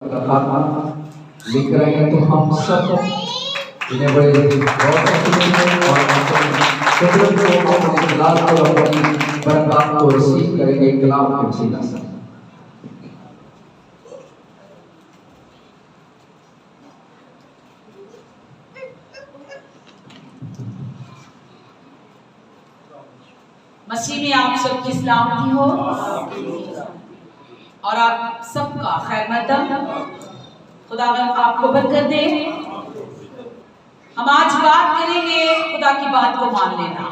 खाना लिख रहे हैं, तो हम सब इन्हें बड़े बहुत अपनी बरकत को रिसीव करेंगे कलाम के वसीला से। मसीह में आप सबकी सलामती हो और आप सबका खैर मकदम खुदावंद आपको बरकत दे। हम आज बात करेंगे खुदा की बात को मान लेना।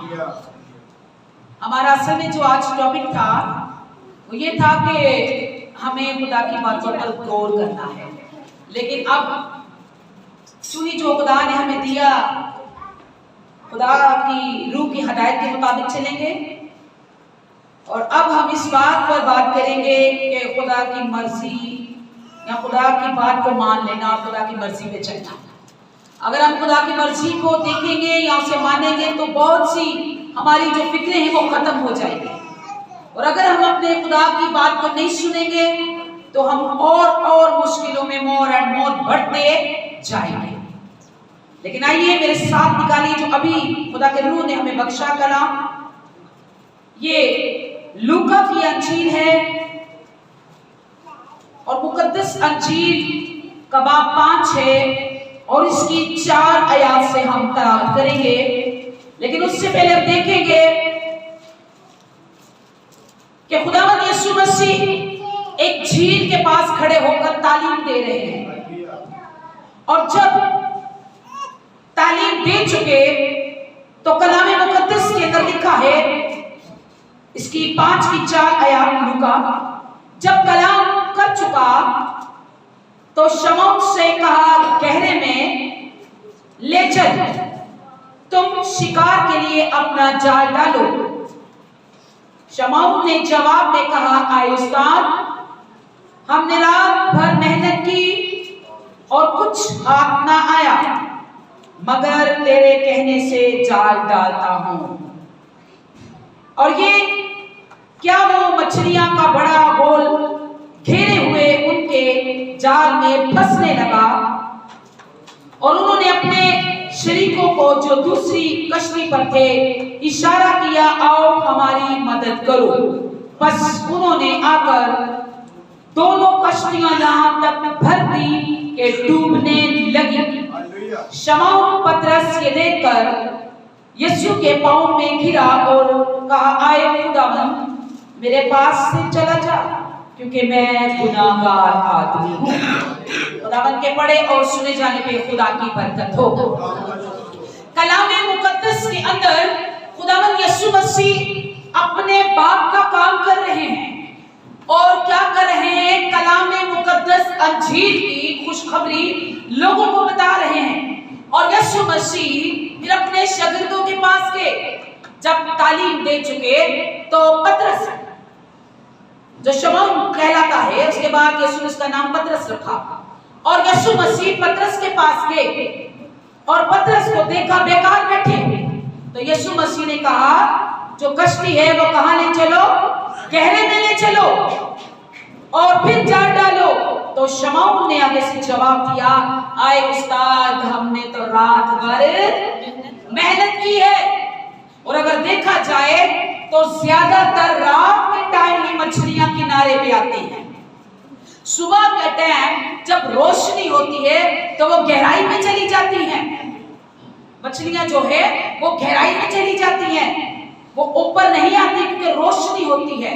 हमारा असल में जो आज टॉपिक था वो ये था कि हमें खुदा की बातों पर गौर करना है, लेकिन अब चूंकि जो खुदा ने हमें दिया, खुदा की रूह की हदायत के मुताबिक चलेंगे। और अब हम इस बात पर बात करेंगे कि खुदा की मर्जी या खुदा की बात को मान लेना और खुदा की मर्जी पे चलना। अगर हम खुदा की मर्जी को देखेंगे या उसे मानेंगे तो बहुत सी हमारी जो फिक्रें हैं वो खत्म हो जाएंगी, और अगर हम अपने खुदा की बात को नहीं सुनेंगे तो हम और मुश्किलों में मोर एंड मोर बढ़ते जाएंगे। लेकिन आइए मेरे साथ निकालिए जो अभी खुदा के रूह ने हमें बख्शा कलाम। ये लूका की अंजील है और मुकद्दस अंजील का बाब 5 है और इसकी 4 आयत से हम तलावत करेंगे। लेकिन उससे पहले हम देखेंगे कि खुदावंद यीशु मसीह एक झील के पास खड़े होकर तालीम दे रहे हैं, और जब तालीम दे चुके तो कलाम मुकद्दस के अंदर लिखा है, इसकी 5 की 4 आयत लूका, जब कलाम कर चुका तो शमौन से कहा, गहरे में ले चल, तुम शिकार के लिए अपना जाल डालो। शमौन ने जवाब में कहा, आए उस्ताद, हमने रात भर मेहनत की और कुछ हाथ ना आया, मगर तेरे कहने से जाल डालता हूं। और ये क्या वो मछलियां का बड़ा होल घेरे हुए उनके जाल में फंसने लगा, और उन्होंने अपने शरीकों को जो दूसरी कश्ती पर थे इशारा किया, आओ हमारी मदद करो। बस उन्होंने आकर दोनों कश्तियां यहां तक भर दी कि डूबने लगी। शमौन पतरस ये देखकर यीशु के पांव में गिरा और कहा, आए खुदावंद, मेरे पास से चला जा, क्योंकि मैं गुनाहगार आदमी हूँ। खुदावंद के पढ़े और सुने जाने पे खुदा की बरकत हो। कलाम मुकद्दस के अंदर खुदावंद यीशु मसीह अपने बाप का काम कर रहे हैं, और क्या कर रहे हैं, कलाम मुकद्दस अंजील की खुशखबरी लोगों को बता रहे हैं। और यीशु मसीह फिर अपने शागिर्दों के पास गए, जब तालीम दे चुके तो पतरस, जो शमौन कहलाता है, उसके बाद यीशु ने उसका नाम पतरस रखा, और यीशु मसीह पतरस के पास गए और पतरस को देखा बेकार बैठे। तो यीशु मसीह ने कहा, जो कश्ती है वो कहां ले चलो, गहरे में ले चलो और फिर जाल डालो। तो शमौन ने आगे से जवाब दिया, आए उस्ताद, हमने तो रात भर मेहनत की है, और अगर देखा जाए तो ज्यादातर रात के टाइम ही मछलियां किनारे पे आती हैं। सुबह के टाइम जब रोशनी होती है तो वो गहराई में चली जाती हैं। मछलियां जो है वो गहराई में चली जाती हैं, वो ऊपर नहीं आती क्योंकि रोशनी होती है।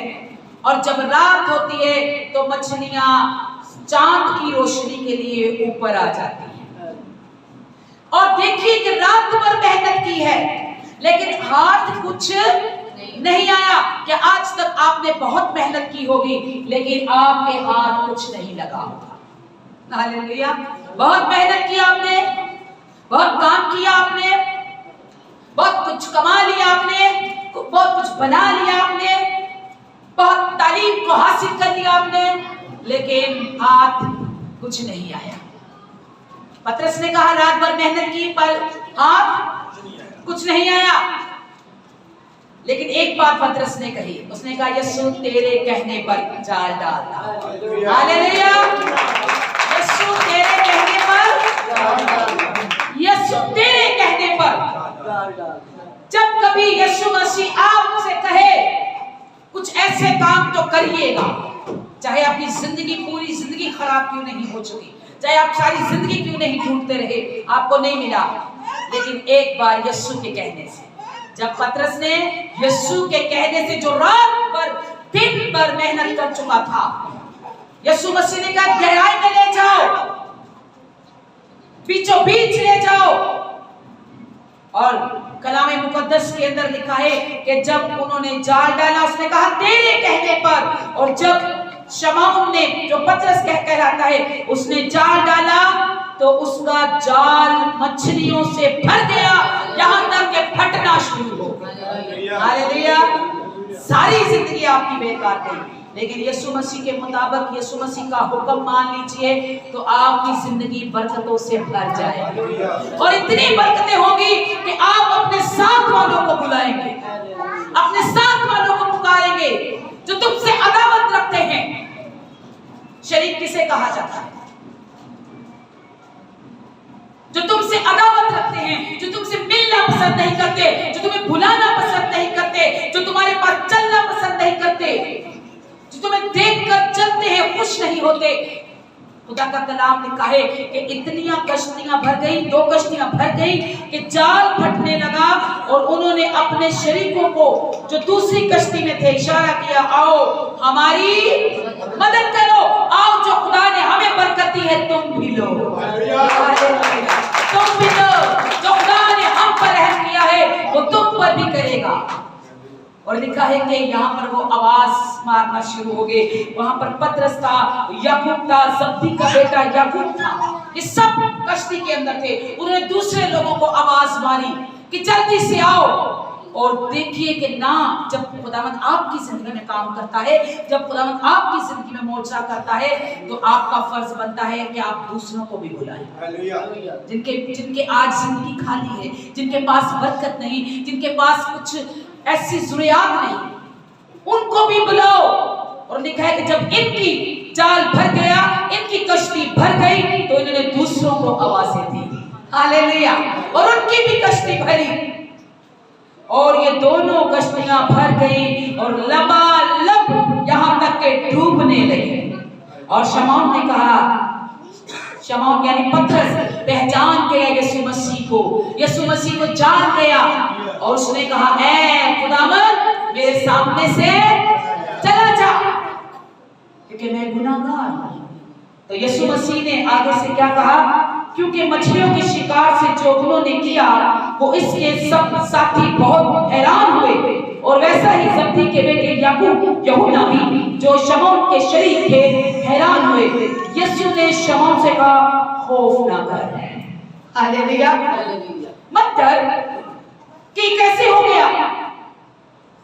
और जब रात होती है तो मछलियां चांद की रोशनी के लिए ऊपर आ जाती हैं। और देखिए कि रात भर मेहनत की है, लेकिन हाथ कुछ नहीं आया। कि आज तक आपने बहुत मेहनत की होगी लेकिन आपके हाथ कुछ नहीं लगा होगा। हालेलुया। बहुत मेहनत की आपने, बहुत काम किया आपने, बहुत कुछ कमा लिया आपने, बहुत कुछ बना लिया आपने, बहुत तालीम को हासिल कर लिया आपने, लेकिन हाथ कुछ नहीं आया। पतरस ने कहा, रात भर मेहनत की पर हाथ कुछ नहीं आया। लेकिन एक बात पतरस ने कही, उसने कहा, यीशु तेरे कहने पर जाल डालता। हालेलुया। भी यीशु मसीह आपसे कहे कुछ ऐसे काम तो करिएगा, चाहे आपकी जिंदगी पूरी जिंदगी खराब क्यों नहीं हो चुकी, चाहे आप सारी जिंदगी क्यों नहीं ढूंढते रहे, आपको नहीं मिला, लेकिन एक बार यीशु के कहने से, जब पतरस ने यीशु के कहने से जो रात भर दिन भर मेहनत कर चुका था, यीशु मसीह ने कहा गहराई में ले जाओ, बीचों बीच ले जाओ। और कलामे मुकद्दस के अंदर लिखा है कि जब उन्होंने जाल डाला, उसने कहा तेरे कहने पर, और जब शमौन ने, जो पतरस कहलाता है, उसने जाल डाला तो उसका जाल मछलियों से भर गया, यहां तक कि फटना शुरू हो गया। हालेलुया। सारी जिंदगी आपकी बेकार गई, लेकिन यीशु मसीह के मुताबिक यीशु मसीह का हुक्म मान लीजिए तो आपकी जिंदगी बरकतों से भर जाएगी, और इतनी बरकतें होंगी कि आप अपने साथ वालों को बुलाएंगे, अपने साथ वालों को पुकारेंगे जो तुमसे अदावत रखते हैं। शरीक किसे कहा जाता है? जो तुमसे अदावत रखते हैं, जो तुमसे मिलना पसंद नहीं करते, जो तुम्हें बुलाना पसंद नहीं करते, जो तुम्हारे पास चलना पसंद नहीं करते, जो तुम्हें देखकर चलते हैं खुश नहीं होते। खुदा का कलाम लिखा है कि इतनियां कश्तियां भर गई, 2 कश्तियां भर गई कि जाल फटने लगा, और उन्होंने अपने शरीकों को जो दूसरी कश्ती में थे इशारा किया, आओ हमारी मदद करो, आओ जो खुदा ने हमें बरकत दी है तुम भी लो, तुम भी लो, जो खुदा ने हम पर रहम किया है वो तुम पर भी करेगा। और लिखा है कि यहाँ पर वो आवाज मारना शुरू हो गए। वहां पर पतरस था, याकूब था, जब्दी का बेटा याकूब था, ये सब कश्ती के अंदर थे। उन्होंने दूसरे लोगों को आवाज मारी कि जल्दी से आओ। और देखिए कि ना, जब खुदावंद आपकी जिंदगी में काम करता है, जब खुदावंद आपकी जिंदगी में मोर्चा करता है, तो आपका फर्ज बनता है कि आप दूसरों को भी बुलाएं। जिनके आज जिंदगी खाली है, जिनके पास बरकत नहीं, जिनके पास कुछ ऐसी ज़रूरियात नहीं, उनको भी बुलाओ। और लिखा है कि जब इनकी जाल भर गया, इनकी कश्ती भर गई, तो इन्होंने दूसरों को आवाजें दी। हालेलुया। और उनकी भी कश्ती भरी, और ये दोनों कश्तियां भर गई और लबालब यहां तक के डूबने लगी। और शमौन ने कहा, शमौन यानी पतरस पहचान गया यीशु मसीह को, यीशु मसीह को जान गया, और उसने कहा ऐ खुदावंद मेरे सामने से चला जा, क्योंकि मैं गुनाहगार हूं। तो यीशु मसीह ने आगे से क्या कहा, क्योंकि मछलियों के शिकार से जो उन्होंने किया वो इसके सब साथी बहुत हैरान हुए, और वैसा ही जब्दी के बेटे याकूब यहूदा भी जो शमौन के शरीक थे हैरान हुए। यीशु ने शमौन से कहा खौफ ना कर। हालेलुया। मत डर कि कैसे हो गया,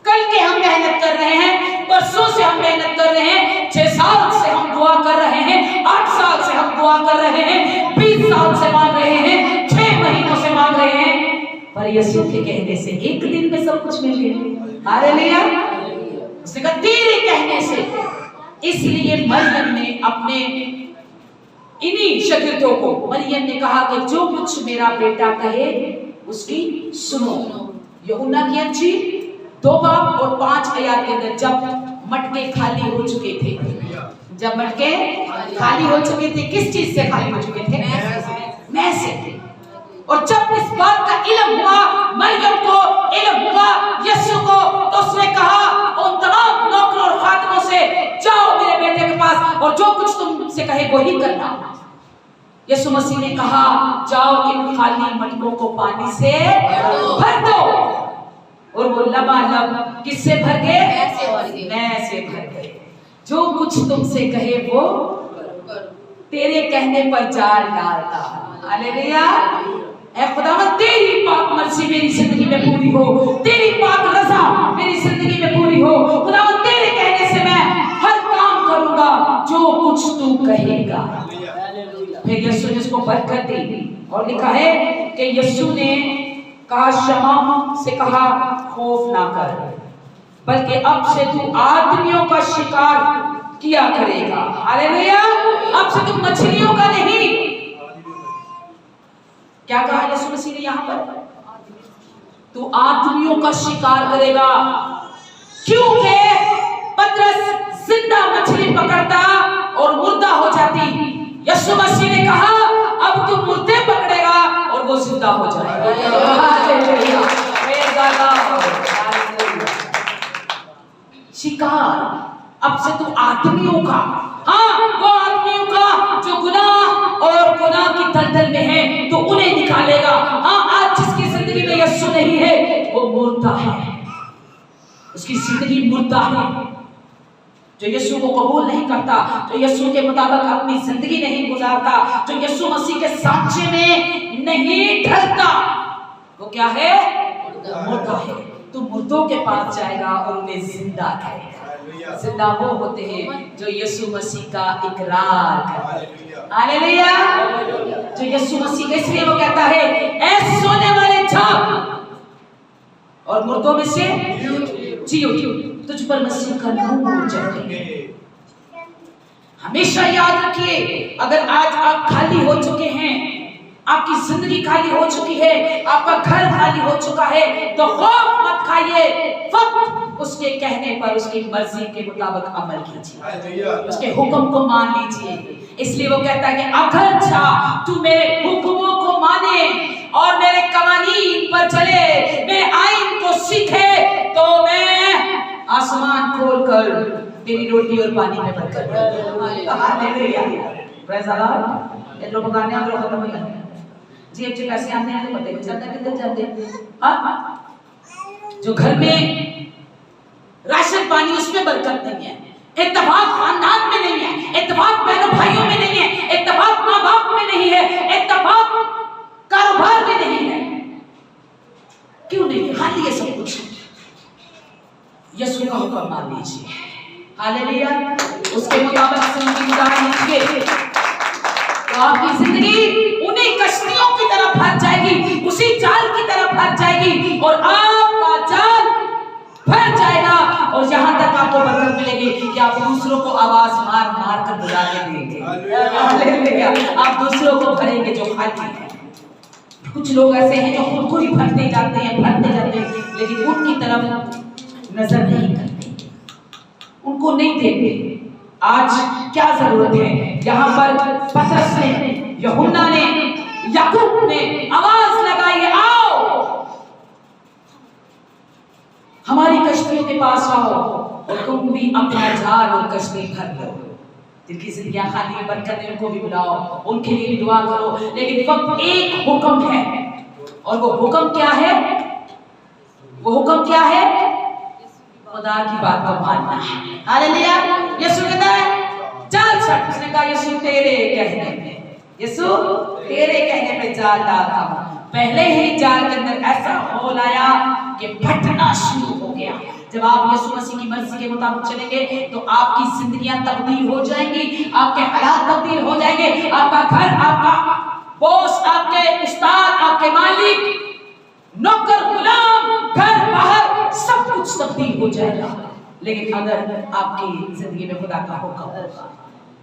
कल के हम मेहनत कर रहे हैं, परसों से हम मेहनत कर रहे हैं, 6 साल से हम दुआ कर रहे हैं, 8 साल से हम दुआ कर रहे हैं, 20 साल से मांग रहे हैं, 6 महीनों से मांग रहे हैं, पर यीशु के कहने से एक दिन में सब कुछ मिल गया। हालेलुया। उसने कहा तेरे कहने से। इसलिए मरियम ने अपने इन्हीं शागिर्दों को, मरियम ने कहा कि जो कुछ मेरा बेटा कहे उसकी सुनो। यूहन्ना की अंजील 2 बाब और 5 आयत के अंदर जब मटके खाली हो चुके थे, जब मटके खाली हो चुके थे, किस चीज से खाली हो चुके थे? मैं से। और जब इस बात का इल्म हुआ, मरियम को इल्म हुआ यीशु को, तो उसने कहा उन तमाम नौकरों और खादिमों से, जाओ मेरे बेटे के पास और जो कुछ तुमसे कहे वही करना। यीशु मसीह ने कहा जाओ इन खाली मटकों को पानी से भर दो, और वो लबालब किससे भर गए? मैं से भर गए। जो कुछ तुमसे कहे वो तेरे कहने पर जाल डालता। हालेलुया। ऐ खुदावंद तेरी पाक मर्जी मेरी जिंदगी में पूरी हो, तेरी पाक रज़ा मेरी जिंदगी में पूरी हो। खुदावंद तेरे कहने से मैं हर काम करूंगा जो कुछ तू कहेगा। फिर यीशु ने उसको बरकत दी, और लिखा है कि यीशु ने कहा शमौन से कहा खौफ ना कर, बल्कि अब से तू आदमियों का शिकार किया करेगा। हालेलुया। अब से तू मछलियों का नहीं। क्या कहा यीशु मसीह ने यहाँ पर? तू आदमियों का शिकार करेगा, क्योंकि पतरस जिंदा मछली पकड़ता और मुर्दा हो जाती। यीशु मसीह ने कहा अब तू मुर्दे पकड़ेगा और वो जिंदा हो जाएगा। शिकार अब से तू आदमियों का, हाँ वो आदमियों का जो गुनाह और गुनाह की दलदल में है, तो उन्हें निकालेगा। हाँ आज जिसकी जिंदगी में यीशु नहीं है वो मुर्दा है, उसकी जिंदगी मुर्दा है। जो यीशु को कबूल नहीं करता, जो यीशु के मुताबिक अपनी जिंदगी नहीं गुजारता, जो यीशु मसीह के सांचे में नहीं ढलता, वो क्या है? मुर्दा है। तू मुर्दों के पास जाएगा और उन्हें जिंदा करेगा। जिंदा वो होते हैं जो यीशु मसीह का इकरार करते हैं। हालेलुया। जो यीशु मसीह, इसलिए वो कहता है ऐ सोने वाले जाग और मुर्दों में से जियो, तुझ पर मसीह का नूर चढ़े। हमेशा याद रखिए, अगर आज आप खाली हो चुके हैं, आपकी जिंदगी खाली हो चुकी है, आपका घर खाली हो चुका है, तो खौफ मत खाइए, फक्त उसके कहने पर उसकी मर्जी के मुताबिक अमल कीजिए, उसके हुक्म को मान लीजिए। इसलिए वो कहता है कि अगर तू मेरे हुक्मों को माने और मेरे कवानीन पर चले, मेरे आईन को सीखे, तो मैं आसमान खोलकर तेरी रोटी और पानी में बरकत दूंगा। हालेलुया। Praise the Lord. ये लोग गाने हम लोग खत्म हो गए जी। अब जो पैसे आते हैं तो पता ही चलता किधर जाते हैं। हाँ जो घर में राशन पानी उसमें बरकत नहीं है, इत्तेफाक खानदान में नहीं है, इत्तेफाक बहनों भाइयों में नहीं है, इत्तेफाक माँ बाप में नहीं है, इत्तेफाक कारोबार में नहीं है। क्यों नहीं? खाली ये सब कुछ यीशु का हुक्म मान लीजिए। हालेलुया। उसके मुताबिक जिंदगी गुजार लीजिए, तो आपकी जिंदगी उन्हीं कश्तियों की तरफ भर जाएगी, उसी जाल की तरफ भर जाएगी, और आपका जाल भर जाएगा। और यहाँ तक आपको बरकत मिलेगी कि आप दूसरों को आवाज मार मार कर बुलाने देंगे। हालेलुया। आप दूसरों को भरेंगे जो खाली है। कुछ लोग ऐसे हैं जो खुद को ही भरते जाते हैं, लेकिन उनकी तरफ नजर नहीं करते, उनको नहीं देखते। आज क्या जरूरत है? यहाँ पर पतरस ने, यूहन्ना ने, याकूब ने आवाज लगाई है, आओ हमारी कश्तियों के पास आओ और तुम भी अपना जाल और कश्ती भर लो। जिनकी जिंदगियां खाली है, बरकत है, उनको भी बुलाओ, उनके लिए भी दुआ करो। लेकिन फक्त एक हुक्म है, और वो हुक्म क्या है? वो हुक्म क्या है? खुदा की बात को मानना है। हालेलुया। यीशु कहता है जाल छट। उसने कहा यीशु तेरे कहने पे, यीशु तेरे कहने पे जाल डाला। पहले ही जाल के अंदर ऐसा होल आया कि फटना शुरू हो गया। जब आप यीशु मसीह की मर्जी के मुताबिक चलेंगे तो आपकी जिंदगियां तब्दील हो जाएंगी, आपके हालात तब्दील हो जाएंगे, आपका घर, आपका बॉस, आपके उस्ताद, आपके मालिक, नौकर, गुलाम, घर बाहर सब कुछ तब्दील हो जाएगा। लेकिन अगर आपकी जिंदगी में खुदा का हुक्म होगा,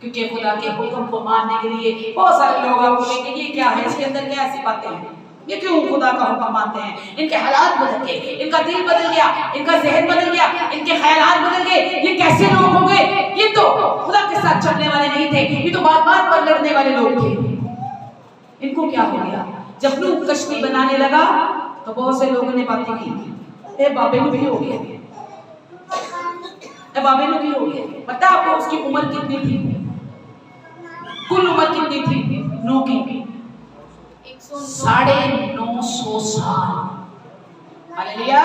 क्योंकि खुदा के हुक्म को मानने के लिए बहुत सारे लोग आपको कहेंगे ये क्या है, इसके अंदर क्या ऐसी बातें हैं, ये क्यों खुदा का हुक्म मानते हैं? इनके हालात बदल गए, इनका दिल बदल गया, इनका जहन बदल गया, इनके ख्यालात बदल गए, ये कैसे लोग हो गए? ये तो खुदा के साथ चलने वाले नहीं थे, ये तो बात बात पर लड़ने वाले लोग थे। इनको क्या हो गया? जब नूह कश्ती बनाने लगा तो बहुत से लोगों ने बातें की, ए बाबेल भी हो गया, ए बाबेल भी हो गया। पता आपको उसकी उम्र कितनी थी? कुल उम्र कितनी थी नूह की? 950 साल। हालेलुया।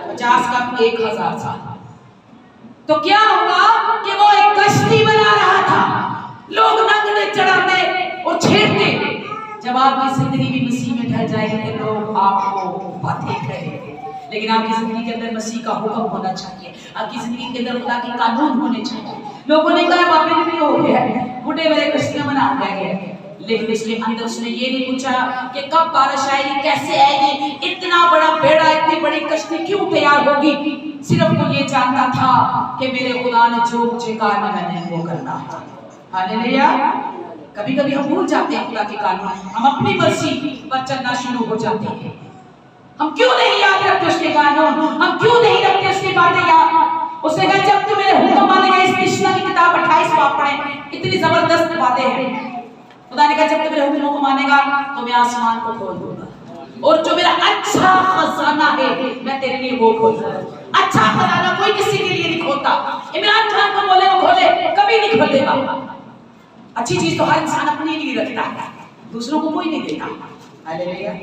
50 का 1000 साल। तो क्या हुआ कि वो एक कश्ती बना रहा था, लोग नंगने चढ़ाते और छेड़ते। जब आपकी जिंदगी भी मसीह में ढल जाएगी तो लोग आपको बातें करेंगे, लेकिन आपकी जिंदगी के अंदर मसीह का हुक्म होना चाहिए, आपकी जिंदगी के अंदर खुदा के कानून होने चाहिए। लोगों ने कहा बाबेल भी हो गया, बूढ़े बड़े कश्तियां बना गए, लेकिन इसके अंदर उसने ये नहीं पूछा कि कब बारिश आएगी, कैसे आएगी, इतना बड़ा बेड़ा, इतनी बड़ी कश्ती क्यों तैयार होगी। सिर्फ वो ये जानता था कि मेरे खुदा ने जो मुझे कहा मैंने वो करना है। हालेलुया। कभी कभी हम भूल जाते हैं खुदा के कानून, हम अपनी मर्जी पर चलना शुरू हो जाते हैं। हम क्यों नहीं याद रखते उसके कानून, हम क्यों नहीं रखते उसकी बातें याद। उसने कहा जब तू मेरे हुक्म मानेगा, इस कृष्णा की किताब 28 पाप पढ़े, इतनी जबरदस्त बातें हैं। खुदा ने कहा जब तू मेरे हुक्म को मानेगा तो मैं आसमान को खोल दूंगा, और जो मेरा अच्छा खजाना है मैं तेरे लिए वो खोल दूंगा। अच्छा खजाना कोई किसी के लिए नहीं खोलता। इमरान खान को बोले वो खोले, कभी नहीं खोल देगा। अच्छी चीज तो हर इंसान अपने लिए रखता है, दूसरों को कोई नहीं देता। हालेलुया।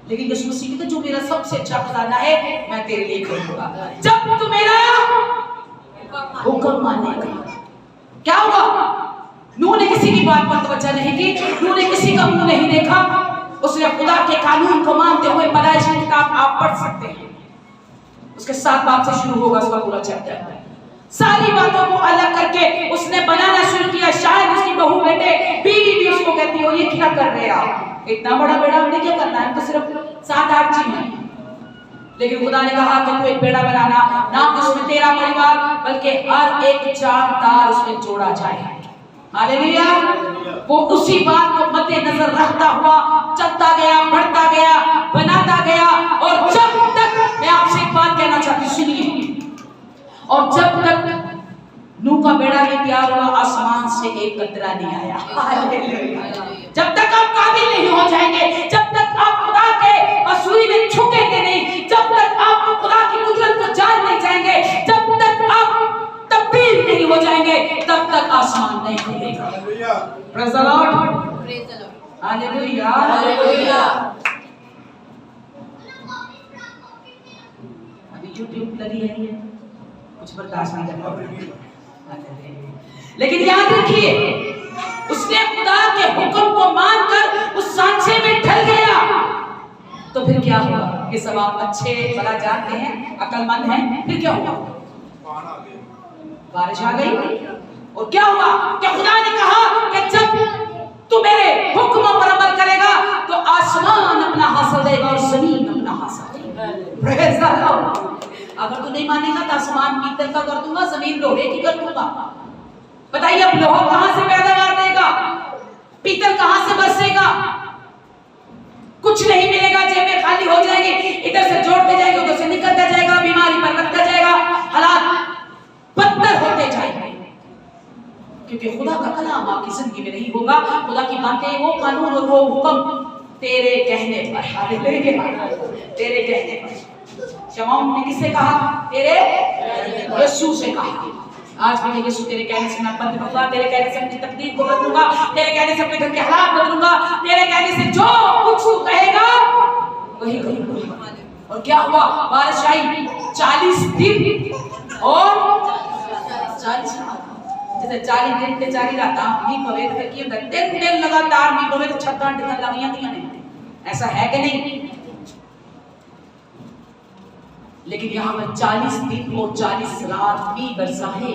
लेकिन यीशु मसीह कहते जो मेरा सबसे अच्छा खजाना है मैं तेरे लिए खोलूंगा जब तू मेरा हुक्म मानेगा। क्या होगा? नूह ने किसी की बात पर तवज्जो नहीं की, नूह ने किसी का मुंह नहीं देखा, उसने खुदा के कानून को मानते हुए पैदाइश की किताब आप पढ़ सकते हैं, उसके 7 बाब से शुरू होगा उसका पूरा चैप्टर। सारी बातों को अलग करके उसने बनाना शुरू किया। शायद उसकी बहू बेटे बीवी भी उसको कहती हो ये क्या कर रहे आप, इतना बड़ा बेड़ा हमने क्या करना है, तो सिर्फ 7-8 जीव हैं। लेकिन खुदा ने कहा कि तू एक बेड़ा बनाना, ना उसमें तेरा परिवार बल्कि हर एक जानदार उसमें जोड़ा जाए। हालेलुया। वो उसी बात को मद्देनजर रखता हुआ चलता गया, बढ़ता गया, बनाता गया, और जब तक, मैं आपसे एक बात कहना चाहती हूं सुनिए, और जब तक नूह का बेड़ा नहीं तैयार हुआ आसमान से एक कतरा नहीं आया। हालेलुया। जब तक आप काबिल नहीं हो जाएंगे, जब तक आप खुदा के असूली में झुकेंगे नहीं, जब तक आप खुदा की कुदरत को जान नहीं जाएंगे, जब तक आप तब्दील नहीं हो जाएंगे, तब तक आसमान नहीं खुलेगा। Praise the Lord, hallelujah, hallelujah. अभी यूट्यूब लगी है, कुछ बर्दाश्त नहीं कर पाएंगे, लेकिन याद रखिए उसने खुदा के हुक्म को मानकर उस सांचे में ढल गया, तो फिर क्या हुआ? ये सब आप अच्छे भला जानते हैं, अक्लमंद हैं। फिर क्या हुआ? बारिश आ गई, और क्या हुआ कि खुदा ने कहा कि जब तू मेरे हुक्मों पर अमल करेगा तो आसमान अपना हासिल देगा और जमीन अपना हासिल देगा। Praise the Lord. अगर तू नहीं मानेगा तो आसमान पीतल का कर दूंगा, जमीन लोहे की कर दूंगा। बताइए अब लोहा कहां से पैदावार देगा, पीतल कहां से बरसेगा? कुछ नहीं मिलेगा, जेबें खाली हो जाएंगी, इधर से जोड़ते जाएंगे, उधर से निकलता जाएगा, बीमारी पर लगता जाएगा, हालात बदतर होते जाएंगे, क्योंकि खुदा का कलाम आपकी जिंदगी में नहीं होगा। खुदा की बातें, वो कानून और वो हुक्म तेरे कहने पर, तेरे कहने पर। शमौन ने किससे कहा? तेरे यीशु से कहा। आज मैं यीशु तेरे कहने से मैं बदलूंगा, तेरे कहने से अपनी तकदीर को बदलूंगा, तेरे कहने से अपने घर के हालात बदलूंगा, तेरे कहने से जो कुछ तू कहेगा वही करूंगा। और क्या हुआ? बारिश आई 40 दिन और 40 जैसे 40 दिन ते 40 रात मी पवे तो की होता 3 दिन लगातार मी पवे तो 6 दिन लगियां थी नहीं, ऐसा है कि नहीं? लेकिन यहाँ पर 40 दिन और 40 रात भी बरसा है,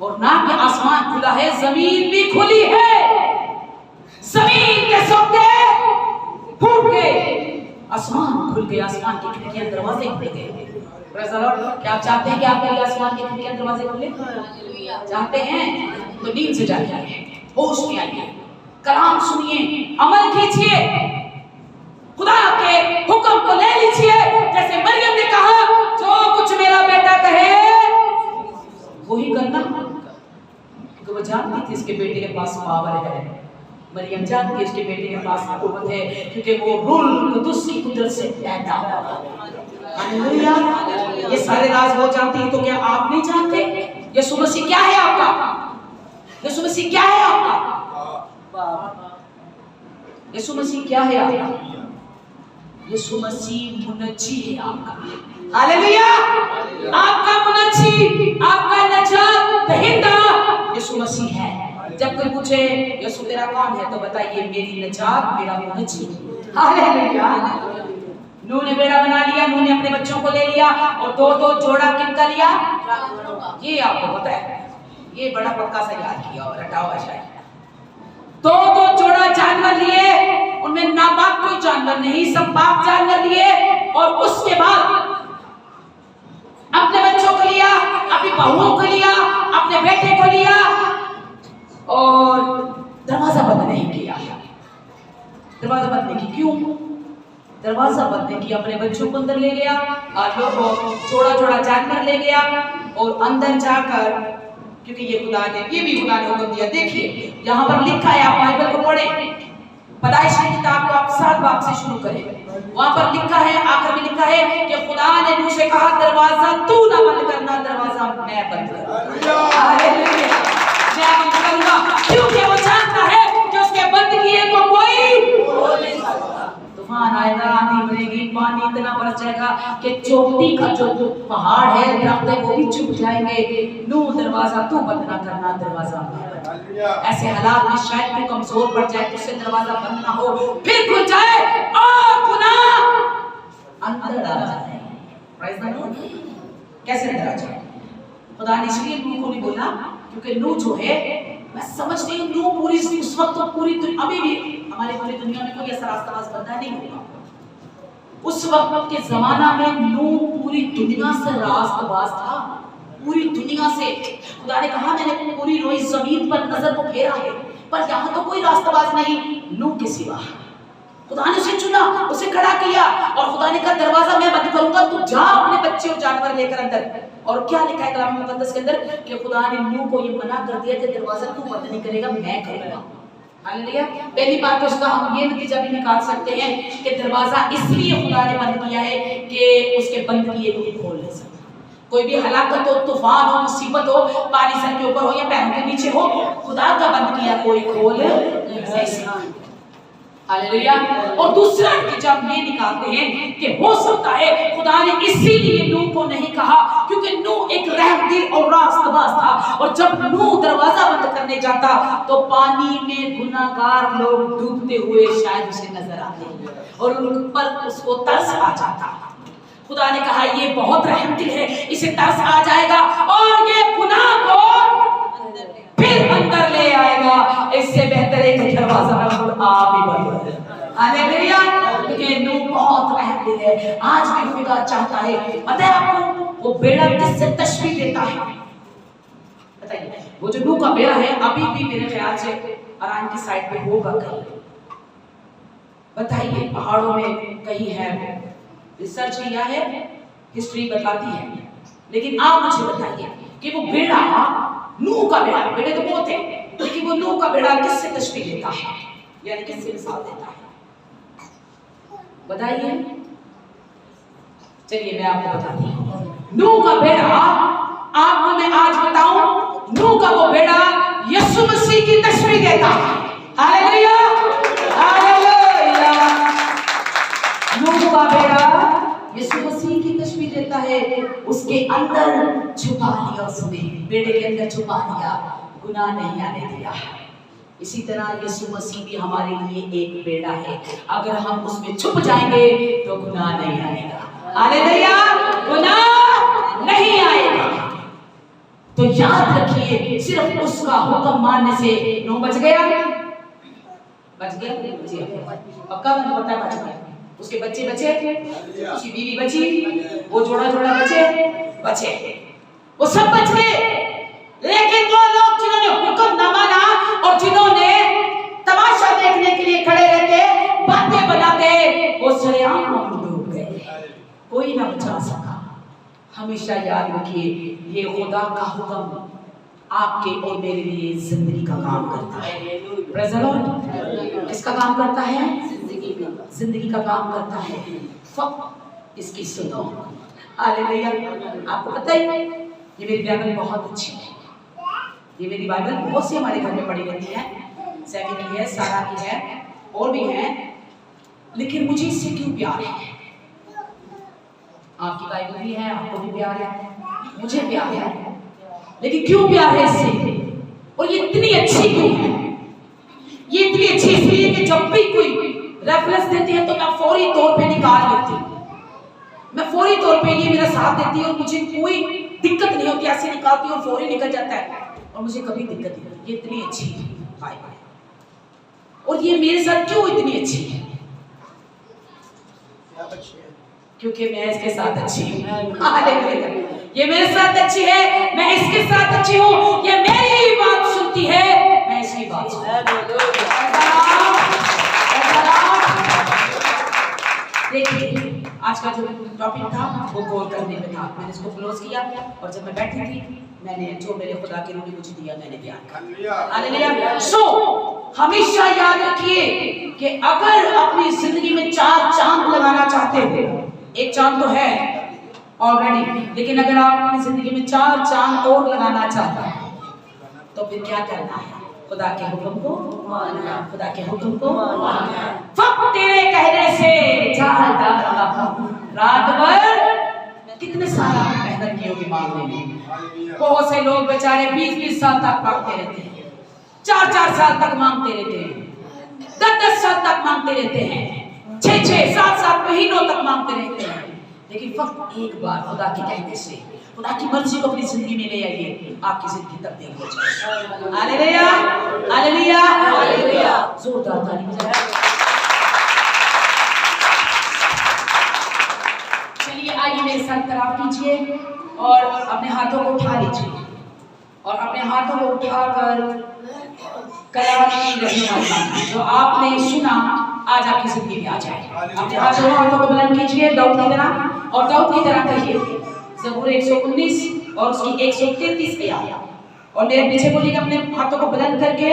और ना कि आसमान खुला है, जमीन भी खुली है। जमीन के सोते फूट गए, आसमान खुल गया, आसमान की खिड़कियां दरवाजे खुल गए। Praise the Lord. क्या आप चाहते हैं कि आपके लिए आसमान की खिड़कियां दरवाजे खुले? चाहते हैं तो नींद से जागिए, होश में आइए, कलाम सुनिए, अमल कीजिए, खुदा के हुक्म को ले लीजिए। जैसे मरियम ने कहा जो कुछ मेरा बेटा कहे वही करना, क्योंकि वो जानती थी इसके बेटे के पास पावर है। मरियम जानती है इसके बेटे के पास कुव्वत है, क्योंकि वो रूह कुदस की कुदरत से पैदा हुआ। हालेलुया। ये सारे राज वो जानती है, तो क्या आप नहीं जानते? यीशु मसीह क्या है आपका? यीशु मसीह क्या है आपका? यीशु मसीह क्या है आपका? यीशु मसीह मुनज्जी है आपका। हालेलुया। आपका मुनज्जी, आपका नजात दहिंदा यीशु मसीह है। जब कोई पूछे यीशु तेरा कौन है, तो बताइए मेरी नजात, मेरा मुनज्जी। हालेलुया। नूह ने बेड़ा बना लिया, नूह ने अपने बच्चों को ले लिया, और 2-2 जोड़ा किनका लिया? ये आपको पता है, ये बड़ा पक्का से याद किया और रटा हुआ शायद। 2-2 जोड़ा जानवर लिए, उनमें नापाक कोई जानवर नहीं, सब पाक जानवर लिए, और उसके बाद अपने बच्चों को लिया, अपनी बहुओं को लिया, अपने बेटे को लिया, और दरवाजा बंद नहीं किया। दरवाजा बंद नहीं किया, क्यों? दरवाजा बंद नहीं किया, अपने बच्चों को अंदर ले गया, जोड़ा जोड़ा जानवर ले गया और अंदर जाकर, क्योंकि ये भी खुदा ने हुक्म दिया। देखिए यहाँ पर लिखा है, आप बाइबल को पढ़े, पैदाइश की किताब को आप 7 बाब से शुरू करें। वहां पर लिखा है, आखिर में लिखा है कि खुदा ने नूह से कहा, दरवाजा तू ना बंद करना, दरवाजा मैं बंद करूंगा। हालेलुया, मैं बंद करूंगा, क्योंकि वो जानता है कि उसके बंद किए को कोई खोल नहीं सकता। तूफान आएगा, आंधी बनेगी, पानी इतना बरस जाएगा कि चोटी का जो पहाड़ है, दरख्त है, वो भी झुक जाएंगे। नूह दरवाजा तू बंद ना करना, दरवाजा ऐसे हालात में शायद तू कमजोर पड़ जाए, तुझसे दरवाजा बंद ना हो, फिर खुल जाए और गुनाह अंदर आ जाए। Praise the Lord. कैसे अंदर आ जाए? खुदा ने इसलिए नूह को नहीं बोला क्योंकि नूह जो है, मैं समझती हूँ नूह पूरी उस वक्त तो पूरी अभी भी हमारी पूरी दुनिया में कोई ऐसा रास्ताबाज बंदा नहीं होगा। उस वक्त के जमाना में नूह पूरी दुनिया से रास्ताबाज था, पूरी दुनिया से। खुदा ने कहा, मैंने पूरी रोई जमीन पर नजर को फेरा है, पर यहाँ तो कोई रास्ताबाज नहीं नूह के सिवा। खुदा ने उसे चुना, उसे खड़ा किया और खुदा ने कहा, दरवाजा मैं बंद करूंगा, तू जा अपने बच्चे और जानवर लेकर अंदर। और क्या लिखा है कलाम मुकद्दस के अंदर कि खुदा ने नूह को ये मना कर दिया कि दरवाजा तू बंद नहीं करेगा, मैं करूंगा। हालेलुया। पहली बात तो उसका हम ये नतीजा भी निकाल सकते हैं कि दरवाजा इसलिए खुदा ने बंद किया है कि उसके बंद किए को खोल नहीं सकता। कोई भी हलाकत हो, तूफान हो, मुसीबत हो, पानी सर के ऊपर हो या पैरों के नीचे हो, खुदा का बंद किया कोई खोल नहीं सकता। हालेलुया। और दूसरा नतीजा हम ये निकालते हैं कि हो सकता है खुदा ने इसीलिए नूह को नहीं कहा क्योंकि नूह एक रहमदिल और रास्तबाज था, और जब नूह दरवाजा बंद करने जाता तो पानी में गुनाहगार लोग डूबते हुए शायद उसे नजर आते और उन पर उसको तरस आ जाता। खुदा ने कहा, ये बहुत रहमदिल है, इसे तरस आ जाएगा और ये गुनाह को फिर अंदर ले आएगा। इससे बेहतर है कि दरवाजा आप ही बंद कर दें। हालेलुया। क्योंकि नूह बहुत रहमदिल है। आज भी खुदा चाहता है, पता है आपको, वो बेड़ा किससे तशबीह देता है? बताइए, वो जो नूह का बेड़ा है अभी भी मेरे ख्याल से अरान की साइड पे होगा कहीं, बताइए, पहाड़ों में कहीं है। रिसर्च किया है, हिस्ट्री बताती है, लेकिन आप मुझे बताइए कि वो बेड़ा, नूह का बेड़ा, बेड़े तो बहुत हैं, लेकिन वो नूह का बेड़ा किससे तशबीह देता है, यानी किससे मिसाल देता है? बताइए। चलिए मैं आपको बताती हूँ। नूह का बेड़ा, आपको मैं आज बताऊं, नूह का वो बेड़ा यीशु मसीह की तशबीह देता है। Hallelujah, hallelujah. नूह का बेड़ा यीशु मसीह की तशबीह देता है। उसके अंदर छुपा लिया, उसने बेड़े के अंदर छुपा लिया, गुनाह नहीं आने दिया। इसी तरह यीशु मसीह भी हमारे लिए एक बेड़ा है, अगर हम उसमें छुप जाएंगे तो गुनाह नहीं आएगा। हालेलुया, गुनाह नहीं आएगा। तो याद रखिए, सिर्फ उसका हुक्म मानने से नूह बच गया, बच गया जी, पक्का मुझे पता है बच गया। उसके बच्चे बचे, उसकी बीवी बची, वो जोड़ा जोड़ा बचे, वो सब बच गए। लेकिन वो लोग जिन्होंने हुक्म न माना और जिन्होंने तमाशा देखने के लिए खड़े रहते, बातें बनाते, वो सरेआम डूब गए, कोई ना बचा सका। हमेशा याद रखिए, ये खुदा का हुक्म आपके और मेरे लिए जिंदगी का काम करता है। Praise the Lord. किसका काम करता है? जिंदगी का काम करता है। फक्त इसकी सुनो। हालेलुया। आपको पता है, ये मेरी बाइबल बहुत अच्छी है। ये मेरी बाइबल बहुत सी हमारे घर में पड़ी रहती है, सैमी की है, सारा की है, और भी है, लेकिन मुझे इससे क्यों प्यार है? आपकी बाइबल भी है, आपको भी प्यार है, मुझे प्यार है, लेकिन क्यों प्यार है इससे? और ये इतनी अच्छी क्यों है? ये इतनी अच्छी इसलिए कि जब भी कोई रेफरेंस देती है तो मैं फौरी तौर पे निकाल लेती हूँ, मैं फौरी तौर पे ये मेरा साथ देती है और मुझे कोई दिक्कत नहीं होती, ऐसे निकालती हूँ और फौरी निकल जाता है और मुझे कभी दिक्कत नहीं होती। ये इतनी अच्छी बाइबल है। और ये मेरे साथ क्यों इतनी अच्छी है? क्योंकि मैं इसके साथ अच्छी हूँ। ये मेरे साथ अच्छी है, मैं इसके साथ अच्छी हूँ। ये मेरी बात सुनती है, मैं इसकी बात सुनती हूँ। का जो टॉपिक था वो गोल करने में था। मैंने इसको क्लोज किया और जब मैं बैठी थी मैंने जो मेरे खुदा के रूह ने मुझे दिया मैंने बयान किया। हालेलुया। सो हमेशा याद रखिए कि अगर अपनी जिंदगी में 4 चांद लगाना चाहते हो, एक चांद तो है ऑलरेडी, लेकिन अगर आप अपनी जिंदगी में 4 चांद और लगाना चाहते हैं तो फिर क्या करना है? खुदा के हुक्म को मानना, खुदा के हुक्म को मानना। फक्त तेरे कहने से जाता रात भर कितने साल आप मेहनत की होगी मांगने में। बहुत से लोग बेचारे 20-20 साल तक मांगते रहते हैं, 4-4 साल तक मांगते रहते हैं, 10-10 साल तक मांगते रहते हैं, 6-6 7-7 महीनों तक मांगते रहते हैं। लेकिन फक्त एक बार खुदा के कहने से, खुदा की मर्जी को अपनी जिंदगी में ले आइए, आपकी जिंदगी तब्दील हो जाएगी। Hallelujah, hallelujah, hallelujah. जोरदार ताली बजाइए। चलिए आइए मेरे साथ तराफ कीजिए और अपने हाथों को उठा लीजिए और अपने हाथों को उठाकर कलाम की रहनुमाई जो आपने सुना आज आपकी जिंदगी में आ जाए। अपने हाथों को बुलंद कीजिए दाऊद की तरह और दाऊद की तरह कहिए ज़बूर 119 और उसकी 133 की आयत और मेरे पीछे बोलिएगा अपने हाथों को बुलंद करके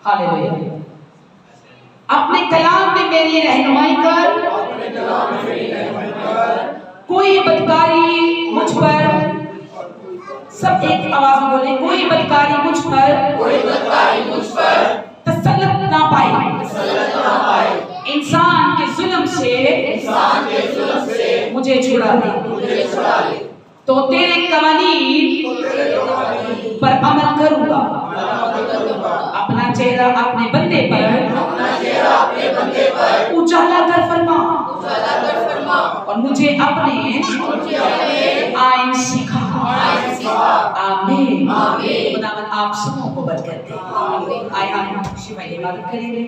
हालेलुया। अपने कलाम में मेरी रहनुमाई कर, कोई बदकारी मुझ पर, सब एक आवाज में बोले, कोई बदकारी मुझ पर तसल्लुत ना पाए, इंसान के जुल्म से मुझे छुड़ा दे, तो तेरे कवानीन पर अमल करूंगा, अपना चेहरा अपने बंदे पर उजाला कर फरमा और मुझे अपने आइन सिखा। आमीन। खुदावंद आप सबों को बरकत दे। आए हम शिफा की इबादत करेंगे।